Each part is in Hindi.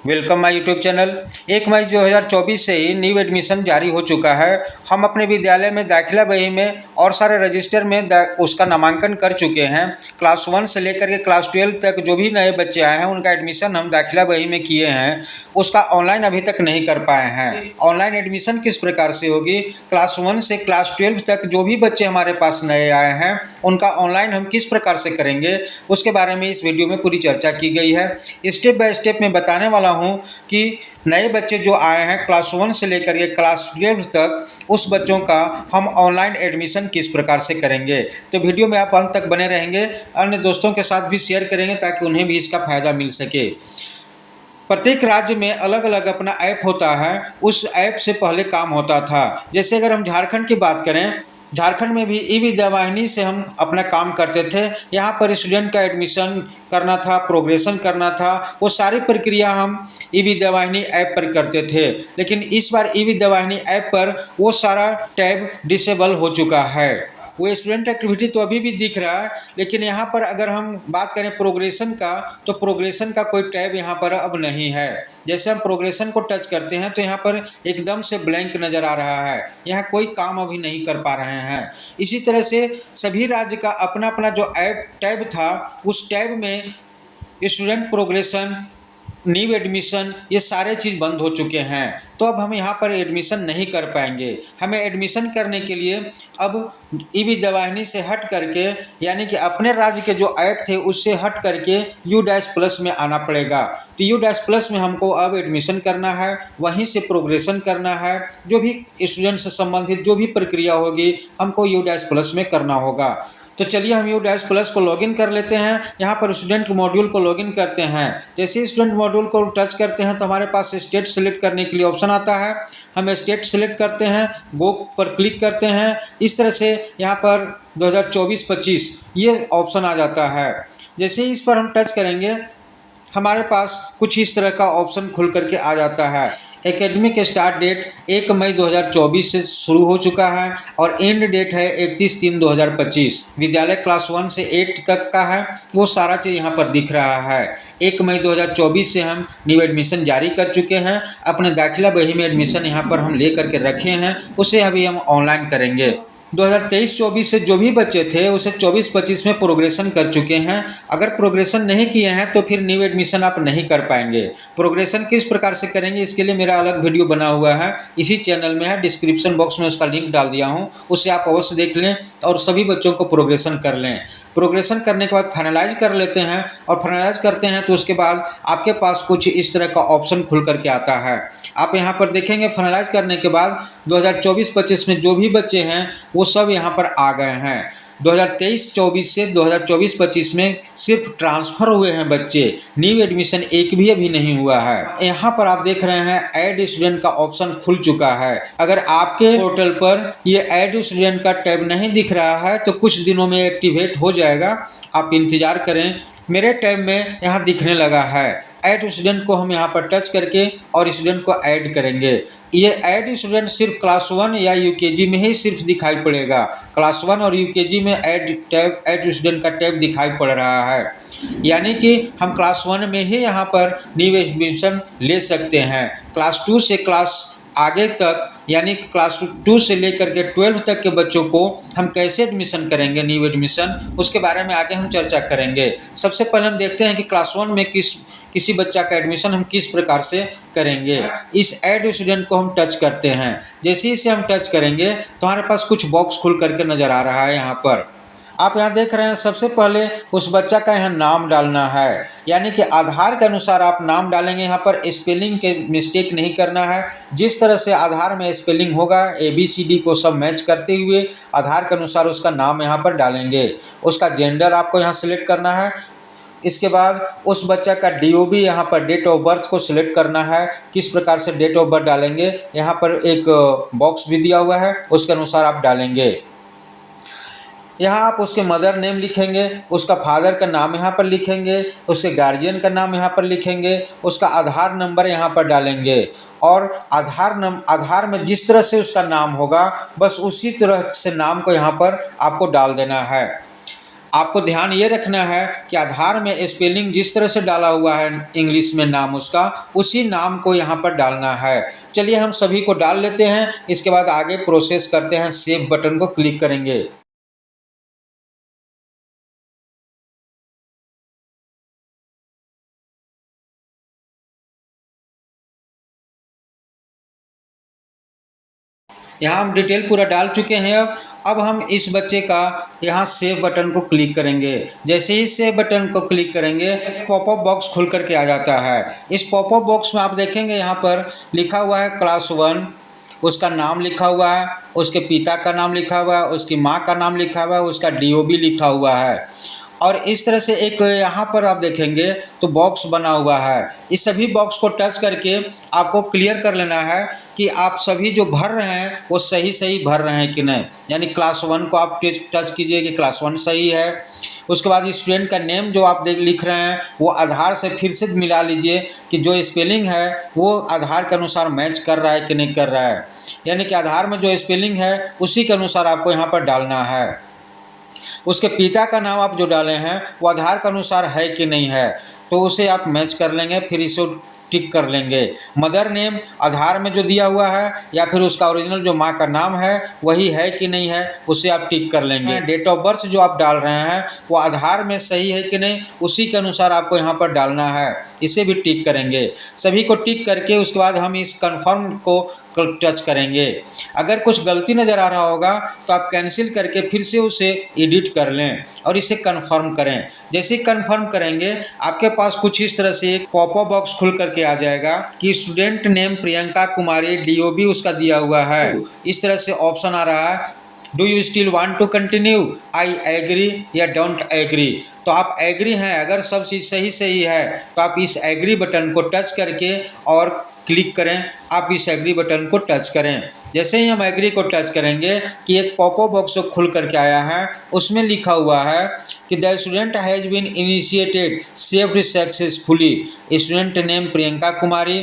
Welcome my YouTube channel. 1 मई 2024 से ही न्यू एडमिशन जारी हो चुका है। हम अपने विद्यालय में दाखिला बही में और सारे रजिस्टर में उसका नामांकन कर चुके हैं। क्लास 1 से लेकर के क्लास 12 तक जो भी नए बच्चे आए हैं उनका एडमिशन हम दाखिला बही में किए हैं। उसका ऑनलाइन अभी तक नहीं कर पाए हैं। ऑनलाइन एडमिशन किस प्रकार से होगी, क्लास 1 से क्लास 12 तक जो भी बच्चे हमारे पास नए आए हैं उनका ऑनलाइन हम किस प्रकार से करेंगे, उसके बारे में इस वीडियो में पूरी चर्चा की गई है। स्टेप बाय स्टेप मैं बताने वाला हूं कि नए बच्चे जो आए हैं क्लास 1 से लेकर के क्लास 12 तक, उस बच्चों का हम ऑनलाइन एडमिशन किस प्रकार से करेंगे। तो वीडियो में आप अंत तक बने रहेंगे, अन्य दोस्तों के साथ भी शेयर करेंगे ताकि उन्हें भी इसका फ़ायदा मिल सके। प्रत्येक राज्य में अलग अलग अपना ऐप होता है। उस ऐप से पहले काम होता था। जैसे अगर हम झारखंड की बात करें, झारखंड में भी ई विद्यावाहिनी से हम अपना काम करते थे। यहाँ पर स्टूडेंट का एडमिशन करना था, प्रोग्रेशन करना था, वो सारी प्रक्रिया हम ई विद्यावाहिनी ऐप पर करते थे। लेकिन इस बार ई विद्यावाहिनी ऐप पर वो सारा टैब डिसेबल हो चुका है। वो स्टूडेंट एक्टिविटी तो अभी भी दिख रहा है, लेकिन यहाँ पर अगर हम बात करें प्रोग्रेशन का, तो प्रोग्रेशन का कोई टैब यहाँ पर अब नहीं है। जैसे हम प्रोग्रेशन को टच करते हैं तो यहाँ पर एकदम से ब्लैंक नज़र आ रहा है, यहाँ कोई काम अभी नहीं कर पा रहे हैं। इसी तरह से सभी राज्य का अपना अपना जो ऐप टैब था, उस टैब में स्टूडेंट प्रोग्रेशन, न्यू एडमिशन, ये सारे चीज़ बंद हो चुके हैं। तो अब हम यहाँ पर एडमिशन नहीं कर पाएंगे। हमें एडमिशन करने के लिए अब ई विद्यावाहिनी से हट करके, यानी कि अपने राज्य के जो ऐप थे उससे हट करके U-+ में आना पड़ेगा। तो U-+ में हमको अब एडमिशन करना है, वहीं से प्रोग्रेशन करना है। जो भी स्टूडेंट से संबंधित जो भी प्रक्रिया होगी हमको U-+ में करना होगा। तो चलिए हम U-+ को लॉगिन कर लेते हैं। यहाँ पर स्टूडेंट मॉड्यूल को लॉगिन करते हैं। जैसे स्टूडेंट मॉड्यूल को टच करते हैं तो हमारे पास स्टेट सेलेक्ट करने के लिए ऑप्शन आता है। हम स्टेट सेलेक्ट करते हैं, गो पर क्लिक करते हैं। इस तरह से यहाँ पर 2024-25 ये ऑप्शन आ जाता है। जैसे ही इस पर हम टच करेंगे हमारे पास कुछ इस तरह का ऑप्शन खुल करके आ जाता है। एकेडमिक स्टार्ट डेट 1 मई 2024 से शुरू हो चुका है और एंड डेट है 31/3/2025। विद्यालय क्लास 1 से 8 तक का है, वो सारा चीज़ यहाँ पर दिख रहा है। 1 मई 2024 से हम न्यू एडमिशन जारी कर चुके हैं। अपने दाखिला बही में एडमिशन यहाँ पर हम ले करके रखे हैं, उसे अभी हम ऑनलाइन करेंगे। 2023-24 से जो भी बच्चे थे उसे 24-25 में प्रोग्रेशन कर चुके हैं। अगर प्रोग्रेशन नहीं किए हैं तो फिर न्यू एडमिशन आप नहीं कर पाएंगे। प्रोग्रेशन किस प्रकार से करेंगे इसके लिए मेरा अलग वीडियो बना हुआ है, इसी चैनल में है, डिस्क्रिप्शन बॉक्स में उसका लिंक डाल दिया हूं, उसे आप अवश्य देख लें और सभी बच्चों को प्रोग्रेशन कर लें। प्रोग्रेशन करने के बाद फाइनलाइज कर लेते हैं और फाइनलाइज करते हैं तो उसके बाद आपके पास कुछ इस तरह का ऑप्शन खुल करके आता है। आप यहाँ पर देखेंगे फाइनलाइज करने के बाद 2024-25 में जो भी बच्चे हैं वो सब यहाँ पर आ गए हैं। 2023-24 से 2024-25 में सिर्फ ट्रांसफ़र हुए हैं बच्चे, न्यू एडमिशन एक भी अभी नहीं हुआ है। यहाँ पर आप देख रहे हैं ऐड स्टूडेंट का ऑप्शन खुल चुका है। अगर आपके पोर्टल पर ये ऐड स्टूडेंट का टैब नहीं दिख रहा है तो कुछ दिनों में एक्टिवेट हो जाएगा, आप इंतज़ार करें। मेरे टैब में यहाँ दिखने लगा है। ऐड स्टूडेंट को हम यहाँ पर टच करके और स्टूडेंट को ऐड करेंगे। ये ऐड स्टूडेंट सिर्फ क्लास 1 या यूकेजी में ही सिर्फ दिखाई पड़ेगा। क्लास 1 और यूकेजी में ऐड स्टूडेंट का टैब दिखाई पड़ रहा है, यानी कि हम क्लास 1 में ही यहाँ पर न्यू एडमिशन ले सकते हैं। क्लास 2 से क्लास आगे तक, यानी कि क्लास 2 से लेकर के 12 तक के बच्चों को हम कैसे एडमिशन करेंगे न्यू एडमिशन, उसके बारे में आगे हम चर्चा करेंगे। सबसे पहले हम देखते हैं कि क्लास 1 में किसी बच्चा का एडमिशन हम किस प्रकार से करेंगे। इस ऐड स्टूडेंट को हम टच करते हैं। जैसे ही इसे हम टच करेंगे तो हमारे पास कुछ बॉक्स खुल करके नज़र आ रहा है। यहाँ पर आप यहाँ देख रहे हैं, सबसे पहले उस बच्चा का यहाँ नाम डालना है, यानी कि आधार के अनुसार आप नाम डालेंगे। यहाँ पर स्पेलिंग के मिस्टेक नहीं करना है। जिस तरह से आधार में स्पेलिंग होगा ABCD को सब मैच करते हुए आधार के अनुसार उसका नाम यहाँ पर डालेंगे। उसका जेंडर आपको यहाँ सिलेक्ट करना है। इसके बाद उस बच्चा का DOB, यहाँ पर डेट ऑफ बर्थ को सिलेक्ट करना है। किस प्रकार से डेट ऑफ बर्थ डालेंगे, यहाँ पर एक बॉक्स भी दिया हुआ है, उसके अनुसार आप डालेंगे। यहाँ आप उसके मदर नेम लिखेंगे, उसका फादर का नाम यहाँ पर लिखेंगे, उसके गार्जियन का नाम यहाँ पर लिखेंगे, उसका आधार नंबर यहाँ पर डालेंगे और आधार में जिस तरह से उसका नाम होगा बस उसी तरह से नाम को यहाँ पर आपको डाल देना है। आपको ध्यान ये रखना है कि आधार में स्पेलिंग जिस तरह से डाला हुआ है इंग्लिश में नाम उसका, उसी नाम को यहाँ पर डालना है। चलिए हम सभी को डाल लेते हैं, इसके बाद आगे प्रोसेस करते हैं। सेव बटन को क्लिक करेंगे। यहाँ हम डिटेल पूरा डाल चुके हैं। अब हम इस बच्चे का यहाँ सेव बटन को क्लिक करेंगे। जैसे ही सेव बटन को क्लिक करेंगे पॉपअप बॉक्स खुल करके आ जाता है। इस पॉपअप बॉक्स में आप देखेंगे यहाँ पर लिखा हुआ है क्लास 1, उसका नाम लिखा हुआ है, उसके पिता का नाम लिखा हुआ है, उसकी माँ का नाम लिखा हुआ है, उसका DOB लिखा हुआ है। और इस तरह से एक यहाँ पर आप देखेंगे तो बॉक्स बना हुआ है। इस सभी बॉक्स को टच करके आपको क्लियर कर लेना है कि आप सभी जो भर रहे हैं वो सही सही भर रहे हैं कि नहीं। यानी क्लास 1 को आप टच कीजिए कि क्लास 1 सही है। उसके बाद स्टूडेंट का नेम जो आप लिख रहे हैं वो आधार से फिर से मिला लीजिए कि जो स्पेलिंग है वो आधार के अनुसार मैच कर रहा है कि नहीं कर रहा है। यानी कि आधार में जो स्पेलिंग है उसी के अनुसार आपको यहाँ पर डालना है। उसके पिता का नाम आप जो डाले हैं वो आधार के अनुसार है कि नहीं है, तो उसे आप मैच कर लेंगे, फिर इसे टिक कर लेंगे। मदर नेम आधार में जो दिया हुआ है या फिर उसका ओरिजिनल जो माँ का नाम है वही है कि नहीं है, उसे आप टिक कर लेंगे। डेट ऑफ बर्थ जो आप डाल रहे हैं वो आधार में सही है कि नहीं, उसी के अनुसार आपको यहाँ पर डालना है, इसे भी टिक करेंगे। सभी को टिक करके उसके बाद हम इस कन्फर्म को टच करेंगे। अगर कुछ गलती नज़र आ रहा होगा तो आप कैंसिल करके फिर से उसे एडिट कर लें और इसे कंफर्म करें। जैसे ही कंफर्म करेंगे आपके पास कुछ इस तरह से एक पॉपअप बॉक्स खुल करके आ जाएगा कि स्टूडेंट नेम प्रियंका कुमारी, DOB उसका दिया हुआ है। इस तरह से ऑप्शन आ रहा है, do you still want to continue, I agree या डोंट एग्री। तो आप एग्री हैं, अगर सब चीज़ सही सही है तो आप इस एग्री बटन को टच करके और क्लिक करें। आप इस एग्री बटन को टच करें। जैसे ही हम एग्री को टच करेंगे कि एक पॉपअप बॉक्स खुल करके आया है, उसमें लिखा हुआ है कि the student has been initiated saved successfully, student name Priyanka Kumari,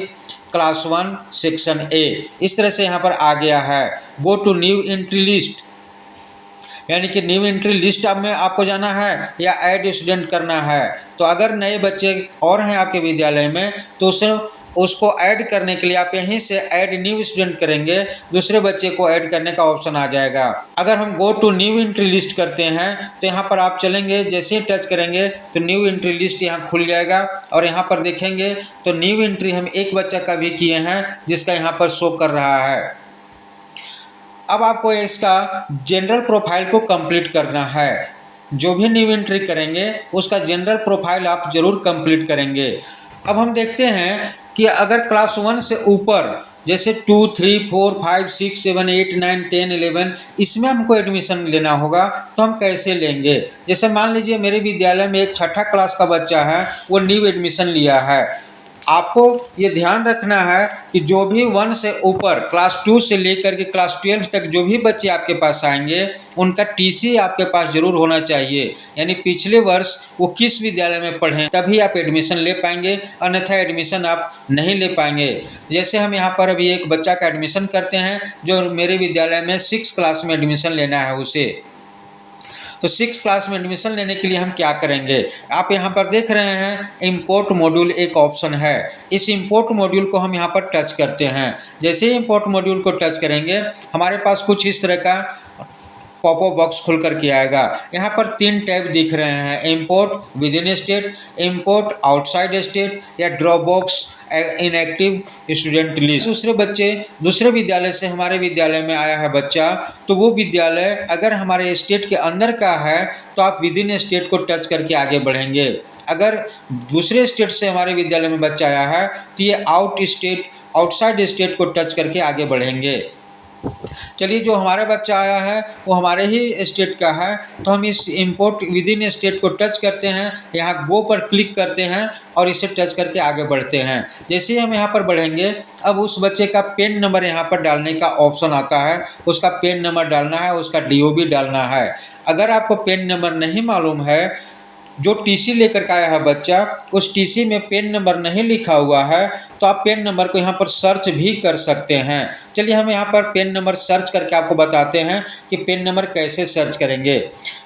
class 1 section A। इस तरह से यहाँ पर आ गया है। Go to new entry list, यानी कि न्यू एंट्री लिस्ट में आपको जाना है या ऐड स्टूडेंट करना है। तो अगर नए बच्चे और हैं आपके विद्यालय में तो उसको ऐड करने के लिए आप यहीं से ऐड न्यू स्टूडेंट करेंगे, दूसरे बच्चे को ऐड करने का ऑप्शन आ जाएगा। अगर हम go to new entry list करते हैं तो यहाँ पर आप चलेंगे, जैसे ही टच करेंगे तो न्यू एंट्री लिस्ट यहाँ खुल जाएगा और यहाँ पर देखेंगे तो न्यू एंट्री हम एक बच्चा का भी किए हैं जिसका यहाँ पर शो कर रहा है। अब आपको इसका जनरल प्रोफाइल को कंप्लीट करना है। जो भी न्यू एंट्री करेंगे उसका जनरल प्रोफाइल आप जरूर कंप्लीट करेंगे। अब हम देखते हैं कि अगर क्लास 1 से ऊपर जैसे 2, 3, 4, 5, 6, 7, 8, 9, 10, 11 इसमें हमको एडमिशन लेना होगा तो हम कैसे लेंगे। जैसे मान लीजिए मेरे विद्यालय में एक 6ठा क्लास का बच्चा है, वो न्यू एडमिशन लिया है। आपको ये ध्यान रखना है कि जो भी 1 से ऊपर क्लास 2 से लेकर के क्लास 12 तक जो भी बच्चे आपके पास आएंगे उनका TC आपके पास जरूर होना चाहिए। यानी पिछले वर्ष वो किस विद्यालय में पढ़ें तभी आप एडमिशन ले पाएंगे, अन्यथा एडमिशन आप नहीं ले पाएंगे। जैसे हम यहाँ पर अभी एक बच्चा का एडमिशन करते हैं जो मेरे विद्यालय में 6 क्लास में एडमिशन लेना है उसे। तो 6 क्लास में एडमिशन लेने के लिए हम क्या करेंगे, आप यहाँ पर देख रहे हैं इंपोर्ट मॉड्यूल एक ऑप्शन है। इस इंपोर्ट मॉड्यूल को हम यहाँ पर टच करते हैं। जैसे ही इंपोर्ट मॉड्यूल को टच करेंगे हमारे पास कुछ इस तरह का पॉपअप बॉक्स खुल करके आएगा। यहाँ पर 3 टैब दिख रहे हैं, import with in state, import outside state या drop box inactive student list. दूसरे विद्यालय से हमारे विद्यालय में आया है बच्चा, तो वो विद्यालय अगर हमारे स्टेट के अंदर का है तो आप विद इन स्टेट को टच करके आगे बढ़ेंगे। अगर दूसरे स्टेट से हमारे विद्यालय में बच्चा आया है तो ये आउटसाइड स्टेट को टच करके आगे बढ़ेंगे। चलिए, जो हमारा बच्चा आया है वो हमारे ही स्टेट का है, तो हम इस इंपोर्ट विद इन स्टेट को टच करते हैं, यहाँ गो पर क्लिक करते हैं और इसे टच करके आगे बढ़ते हैं। जैसे ही हम यहाँ पर बढ़ेंगे अब उस बच्चे का पेन नंबर यहाँ पर डालने का ऑप्शन आता है, उसका पेन नंबर डालना है, उसका DOB डालना है। अगर आपको पेन नंबर नहीं मालूम है, जो TC लेकर के आया है बच्चा उस TC में पेन नंबर नहीं लिखा हुआ है, तो तो आप पेन नंबर को यहाँ पर सर्च भी कर सकते हैं। चलिए हम यहाँ पर पेन नंबर सर्च करके आपको बताते हैं कि पेन नंबर कैसे सर्च करेंगे।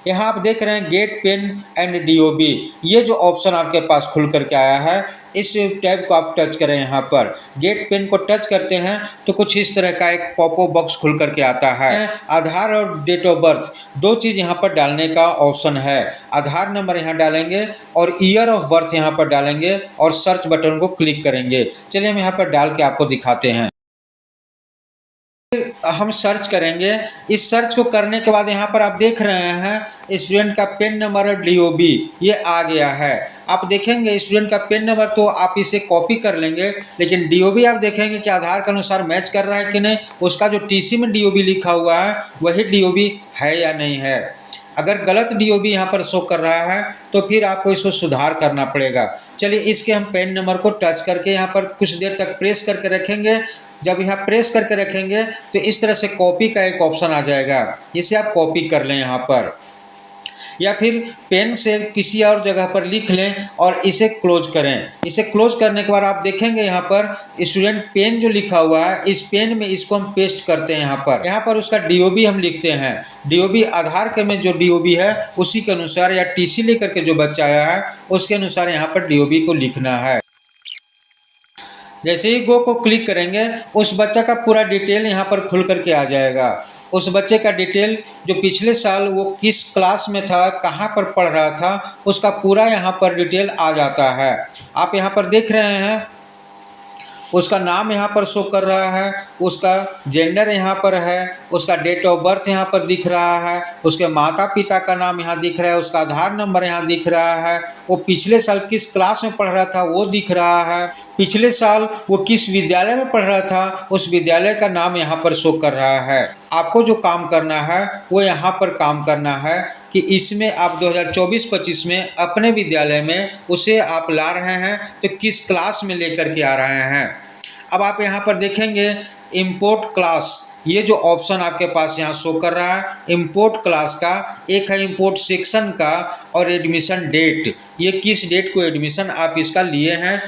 यहाँ आप देख रहे हैं गेट पेन एंड DOB, ये जो ऑप्शन आपके पास खुल करके आया है, इस टैब को आप टच करें। यहाँ पर गेट पेन को टच करते हैं तो कुछ इस तरह का एक पॉपअप बॉक्स खुल करके आता है। आधार और डेट ऑफ बर्थ दो चीज़ यहाँ पर डालने का ऑप्शन है। आधार नंबर यहाँ डालेंगे और ईयर ऑफ बर्थ यहाँ पर डालेंगे और सर्च बटन को क्लिक करेंगे। चलिए हम यहाँ पर डाल के आपको दिखाते हैं। हम सर्च करेंगे। इस सर्च को करने के बाद यहाँ पर आप देख रहे हैं स्टूडेंट का पेन नंबर और DOB ये आ गया है। आप देखेंगे स्टूडेंट का पेन नंबर तो आप इसे कॉपी कर लेंगे, लेकिन DOB आप देखेंगे कि आधार के अनुसार मैच कर रहा है कि नहीं, उसका जो TC में DOB लिखा हुआ है वही DOB है या नहीं है। अगर गलत DOB यहाँ पर शो कर रहा है तो फिर आपको इसको सुधार करना पड़ेगा। चलिए इसके हम पेन नंबर को टच करके यहाँ पर कुछ देर तक प्रेस करके रखेंगे। जब यहाँ प्रेस करके रखेंगे तो इस तरह से कॉपी का एक ऑप्शन आ जाएगा, इसे आप कॉपी कर लें यहाँ पर, या फिर पेन से किसी और जगह पर लिख लें और इसे क्लोज करें। इसे क्लोज करने के बाद आप देखेंगे यहाँ पर स्टूडेंट पेन जो लिखा हुआ है, इस पेन में इसको हम पेस्ट करते हैं। यहाँ पर उसका DOB हम लिखते हैं। DOB आधार के में जो DOB है उसी के अनुसार, या TC लेकर के जो बच्चा आया है उसके अनुसार यहाँ पर DOB को लिखना है। जैसे ही गो को क्लिक करेंगे उस बच्चा का पूरा डिटेल यहाँ पर खुल करके आ जाएगा। उस बच्चे का डिटेल जो पिछले साल वो किस क्लास में था, कहाँ पर पढ़ रहा था, उसका पूरा यहाँ पर डिटेल आ जाता है। आप यहाँ पर देख रहे हैं उसका नाम यहाँ पर शो कर रहा है, उसका जेंडर यहाँ पर है, उसका डेट ऑफ बर्थ यहाँ पर दिख रहा है, उसके माता पिता का नाम यहाँ दिख रहा है, उसका आधार नंबर यहाँ दिख रहा है, वो पिछले साल किस क्लास में पढ़ रहा था वो दिख रहा है, पिछले साल वो किस विद्यालय में पढ़ रहा था उस विद्यालय का नाम यहाँ पर शो कर रहा है। आपको जो काम करना है वो यहाँ पर काम करना है कि इसमें आप 2024-25 में अपने विद्यालय में उसे आप ला रहे हैं तो किस क्लास में लेकर के आ रहे हैं। अब आप यहाँ पर देखेंगे इंपोर्ट क्लास, ये जो ऑप्शन आपके पास यहाँ शो कर रहा है इंपोर्ट क्लास का, एक है इंपोर्ट सेक्शन का और एडमिशन डेट, ये किस डेट को एडमिशन आप इसका लिए हैं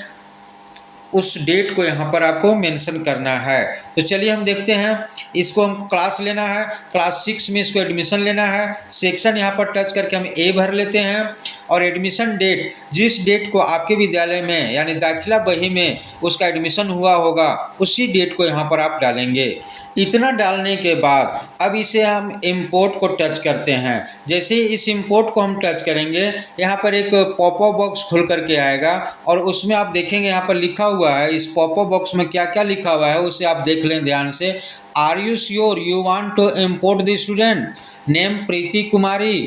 उस डेट को यहाँ पर आपको मेंशन करना है। तो चलिए हम देखते हैं, इसको हम क्लास लेना है, क्लास 6 में इसको एडमिशन लेना है। सेक्शन यहाँ पर टच करके हम A भर लेते हैं और एडमिशन डेट, जिस डेट को आपके विद्यालय में यानी दाखिला बही में उसका एडमिशन हुआ होगा उसी डेट को यहाँ पर आप डालेंगे। इतना डालने के बाद अब इसे हम इंपोर्ट को टच करते हैं। जैसे ही इस इंपोर्ट को हम टच करेंगे यहाँ पर एक पॉपअप बॉक्स खुल करके आएगा और उसमें आप देखेंगे यहाँ पर लिखा हुआ है, इस पॉपअप बॉक्स में क्या क्या लिखा हुआ है उसे आप देख लें ध्यान से। Are you sure you want to import the student, name Preeti Kumari,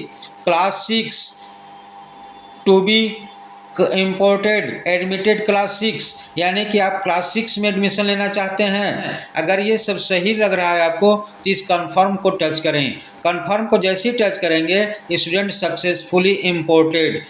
class 6 to be imported, admitted class 6, यानी कि आप क्लास 6 में एडमिशन लेना चाहते हैं। अगर ये सब सही लग रहा है आपको तो इस कन्फर्म को टच करें। कन्फर्म को जैसे ही टच करेंगे स्टूडेंट सक्सेसफुली इम्पोर्टेड,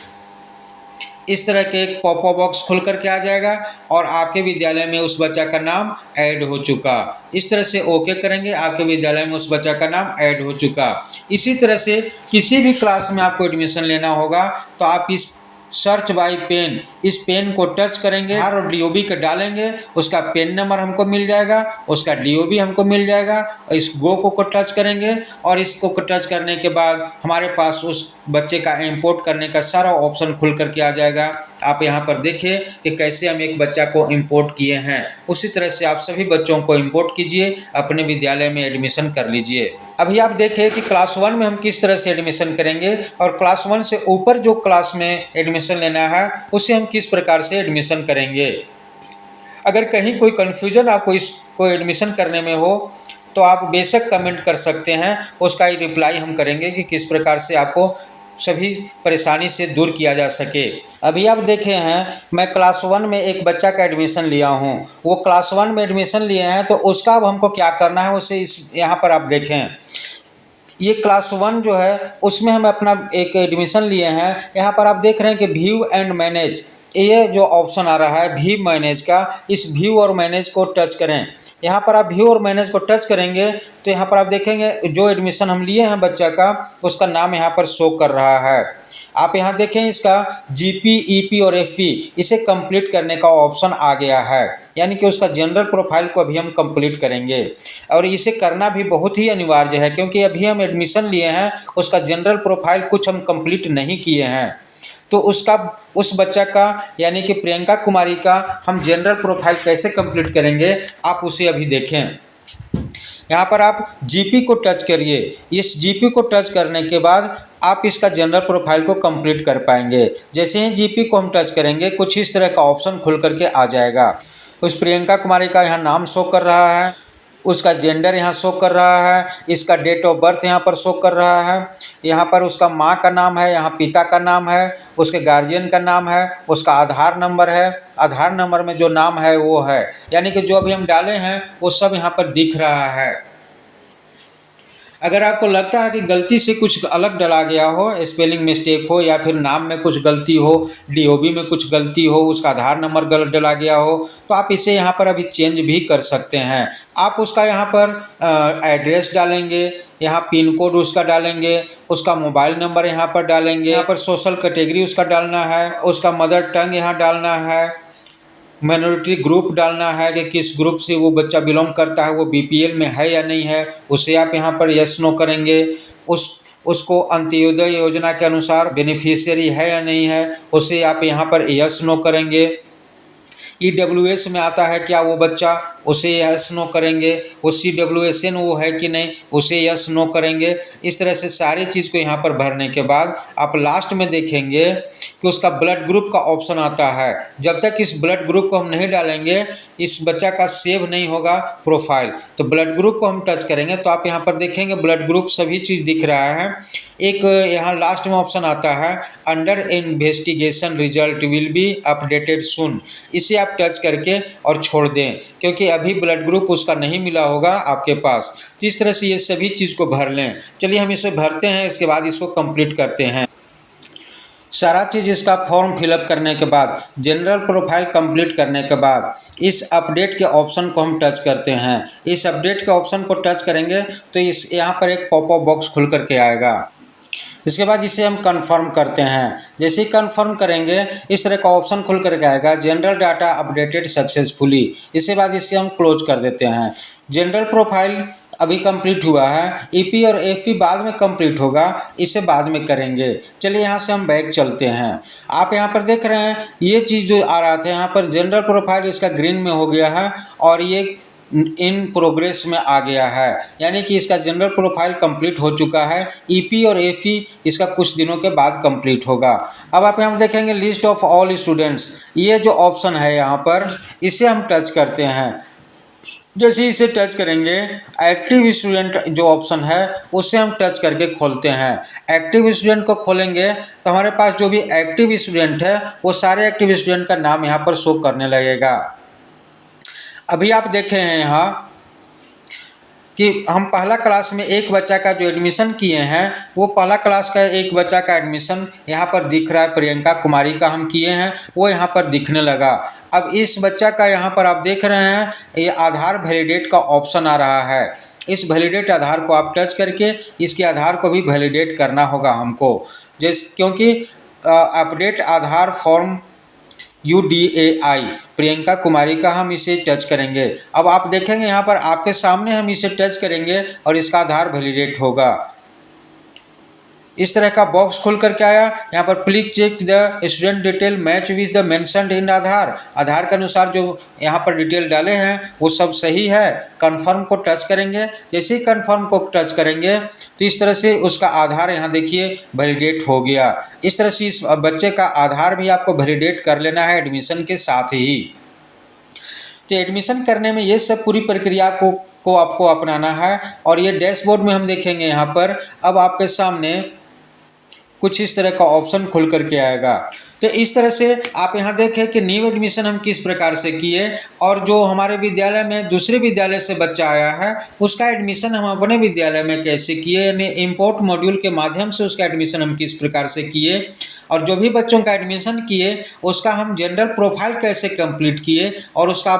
इस तरह के एक पॉपअप बॉक्स खुल करके आ जाएगा और आपके विद्यालय में उस बच्चा का नाम ऐड हो चुका। इस तरह से ओके करेंगे, आपके विद्यालय में उस बच्चा का नाम ऐड हो चुका। इसी तरह से किसी भी क्लास में आपको एडमिशन लेना होगा तो आप इस सर्च बाय पेन, इस पेन को टच करेंगे और DOB का डालेंगे, उसका पेन नंबर हमको मिल जाएगा, उसका DOB हमको मिल जाएगा। इस गो को टच करेंगे और इसको टच करने के बाद हमारे पास उस बच्चे का इंपोर्ट करने का सारा ऑप्शन खुल करके आ जाएगा। आप यहाँ पर देखिए कि कैसे हम एक बच्चा को इंपोर्ट किए हैं। उसी तरह से आप सभी बच्चों को इंपोर्ट कीजिए, अपने विद्यालय में एडमिशन कर लीजिए। अभी आप देखें कि क्लास 1 में हम किस तरह से एडमिशन करेंगे और क्लास 1 से ऊपर जो क्लास में एडमिशन लेना है उसे हम किस प्रकार से एडमिशन करेंगे। अगर कहीं कोई कन्फ्यूजन आपको इसको एडमिशन करने में हो तो आप बेशक कमेंट कर सकते हैं, उसका ही रिप्लाई हम करेंगे कि किस प्रकार से आपको सभी परेशानी से दूर किया जा सके। अभी आप देखे हैं मैं क्लास 1 में एक बच्चा का एडमिशन लिया हूं, वो क्लास 1 में एडमिशन लिए हैं तो उसका अब हमको क्या करना है उसे यहाँ पर आप देखें। ये क्लास 1 जो है उसमें हम अपना एक एडमिशन लिए हैं। यहाँ पर आप देख रहे हैं कि व्यू एंड मैनेज, ये जो ऑप्शन आ रहा है व्यू मैनेज का, इस व्यू और मैनेज को टच करें। यहाँ पर आप व्यू और मैनेज को टच करेंगे तो यहाँ पर आप देखेंगे जो एडमिशन हम लिए हैं बच्चा का उसका नाम यहाँ पर शो कर रहा है। आप यहाँ देखें इसका GP, EP और FE इसे कंप्लीट करने का ऑप्शन आ गया है। यानी कि उसका जनरल प्रोफाइल को अभी हम कंप्लीट करेंगे। और इसे करना भी बहुत ही अनिवार्य है, क्योंकि अभी हम एडमिशन लिए हैं, उसका जनरल प्रोफाइल कुछ हम कंप्लीट नहीं किए हैं। तो उस बच्चा का यानी कि प्रियंका कुमारी का हम जनरल प्रोफाइल कैसे कंप्लीट करेंगे, आप उसे अभी देखें। यहाँ पर आप जीपी को टच करिए। इस जीपी को टच करने के बाद आप इसका जनरल प्रोफाइल को कंप्लीट कर पाएंगे। जैसे ही जीपी को हम टच करेंगे, कुछ इस तरह का ऑप्शन खुल करके आ जाएगा। उस प्रियंका कुमारी का यहाँ नाम शो कर रहा है, उसका जेंडर यहाँ शो कर रहा है, इसका डेट ऑफ बर्थ यहाँ पर शो कर रहा है। यहाँ पर उसका माँ का नाम है, यहाँ पिता का नाम है, उसके गार्जियन का नाम है, उसका आधार नंबर है। आधार नंबर में जो नाम है वो है, यानी कि जो अभी हम डाले हैं वो सब यहाँ पर दिख रहा है। अगर आपको लगता है कि गलती से कुछ अलग डला गया हो, स्पेलिंग मिस्टेक हो या फिर नाम में कुछ गलती हो, डीओबी में कुछ गलती हो, उसका आधार नंबर गलत डला गया हो, तो आप इसे यहाँ पर अभी चेंज भी कर सकते हैं। आप उसका यहाँ पर एड्रेस डालेंगे, यहाँ पिन कोड उसका डालेंगे, उसका मोबाइल नंबर यहाँ पर डालेंगे, यहाँ पर सोशल कैटेगरी उसका डालना है, उसका मदर टंग यहाँ डालना है, माइनॉरिटी ग्रुप डालना है कि किस ग्रुप से वो बच्चा बिलोंग करता है, वो बीपीएल में है या नहीं है, उसे आप यहाँ पर यस नो करेंगे। उसको अंत्योदय योजना के अनुसार बेनिफिशियरी है या नहीं है, उसे आप यहाँ पर यस नो करेंगे। ईडब्ल्यूएस में आता है क्या वो बच्चा, उसे यस नो करेंगे। वो CWSN वो है कि नहीं, उसे यस नो करेंगे। इस तरह से सारी चीज़ को यहाँ पर भरने के बाद आप लास्ट में देखेंगे कि उसका ब्लड ग्रुप का ऑप्शन आता है। जब तक इस ब्लड ग्रुप को हम नहीं डालेंगे, इस बच्चा का सेव नहीं होगा प्रोफाइल। तो ब्लड ग्रुप को हम टच करेंगे तो आप यहाँ पर देखेंगे ब्लड ग्रुप सभी चीज़ दिख रहा है। एक यहाँ लास्ट में ऑप्शन आता है under investigation, result will be updated soon. इसे आप टच करके और छोड़ दें, क्योंकि अभी ब्लड ग्रुप उसका नहीं मिला होगा आपके पास। तो इस तरह से ये सभी चीज़ को भर लें। चलिए हम इसे भरते हैं, इसके बाद इसको कंप्लीट करते हैं। सारा चीज़ इसका फॉर्म फिलअप करने के बाद, जनरल प्रोफाइल कंप्लीट करने के बाद इस अपडेट के ऑप्शन को हम टच करते हैं। इस अपडेट के ऑप्शन को टच करेंगे तो इस यहाँ पर एक पॉपअप बॉक्स खुल करके आएगा। इसके बाद इसे हम कंफर्म करते हैं। जैसे ही कंफर्म करेंगे, इस तरह का ऑप्शन खुल करके आएगा, जनरल डाटा अपडेटेड सक्सेसफुली। इसके बाद इसे हम क्लोज कर देते हैं। जनरल प्रोफाइल अभी कंप्लीट हुआ है, ईपी और एफपी बाद में कंप्लीट होगा, इसे बाद में करेंगे। चलिए यहाँ से हम बैक चलते हैं। आप यहाँ पर देख रहे हैं ये चीज़ जो आ रहा था, यहाँ पर जनरल प्रोफाइल इसका ग्रीन में हो गया है और ये इन प्रोग्रेस में आ गया है, यानी कि इसका जनरल प्रोफाइल कंप्लीट हो चुका है। ईपी और एफई इसका कुछ दिनों के बाद कंप्लीट होगा। अब आप यहाँ देखेंगे लिस्ट ऑफ ऑल स्टूडेंट्स, ये जो ऑप्शन है यहाँ पर, इसे हम टच करते हैं। जैसे इसे टच करेंगे, एक्टिव स्टूडेंट जो ऑप्शन है उसे हम टच करके खोलते हैं। एक्टिव स्टूडेंट को खोलेंगे तो हमारे पास जो भी एक्टिव स्टूडेंट है वो सारे एक्टिव स्टूडेंट का नाम यहाँ पर शो करने लगेगा। अभी आप देखे हैं यहाँ कि हम पहला क्लास में एक बच्चा का जो एडमिशन किए हैं, वो पहला क्लास का एक बच्चा का एडमिशन यहाँ पर दिख रहा है, प्रियंका कुमारी का हम किए हैं, वो यहाँ पर दिखने लगा। अब इस बच्चा का यहाँ पर आप देख रहे हैं ये आधार वैलिडेट का ऑप्शन आ रहा है। इस वैलिडेट आधार को आप टच करके इसके आधार को भी वैलिडेट करना होगा हमको, क्योंकि अपडेट आधार फॉर्म UDAI प्रियंका कुमारी का हम इसे टच करेंगे। अब आप देखेंगे यहाँ पर आपके सामने हम इसे टच करेंगे और इसका आधार वैलिडेट होगा। इस तरह का बॉक्स खुल करके आया। यहाँ पर please check the student detail match with the mentioned in Aadhaar. Aadhaar के अनुसार जो यहाँ पर डिटेल डाले हैं वो सब सही है। कंफर्म को टच करेंगे। जैसे ही कंफर्म को टच करेंगे तो इस तरह से उसका आधार यहाँ देखिए वैलिडेट हो गया। इस तरह से इस बच्चे का आधार भी आपको वैलिडेट कर लेना है एडमिशन के साथ ही। तो एडमिशन करने में ये सब पूरी प्रक्रिया को आपको अपनाना है। और ये डैशबोर्ड में हम देखेंगे यहाँ पर अब आपके सामने कुछ इस तरह का ऑप्शन खुल करके आएगा। तो इस तरह से आप यहाँ देखें कि न्यू एडमिशन हम किस प्रकार से किए और जो हमारे विद्यालय में दूसरे विद्यालय से बच्चा आया है उसका एडमिशन हम अपने विद्यालय में कैसे किए, यानी इम्पोर्ट मॉड्यूल के माध्यम से उसका एडमिशन हम किस प्रकार से किए, और जो भी बच्चों का एडमिशन किए उसका हम जनरल प्रोफाइल कैसे कंप्लीट किए और उसका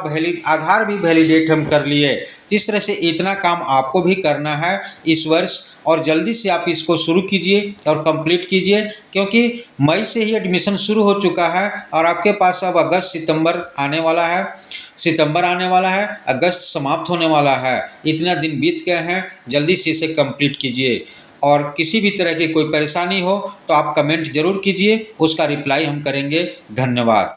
आधार भी वैलिडेट हम कर लिए। इस तरह से इतना काम आपको भी करना है इस वर्ष, और जल्दी से आप इसको शुरू कीजिए और कंप्लीट कीजिए, क्योंकि मई से ही एडमिशन शुरू हो चुका है और आपके पास अब सितंबर आने वाला है, अगस्त समाप्त होने वाला है। इतना दिन बीत गए हैं, जल्दी से इसे कंप्लीट कीजिए। और किसी भी तरह की कोई परेशानी हो तो आप कमेंट जरूर कीजिए, उसका रिप्लाई हम करेंगे। धन्यवाद।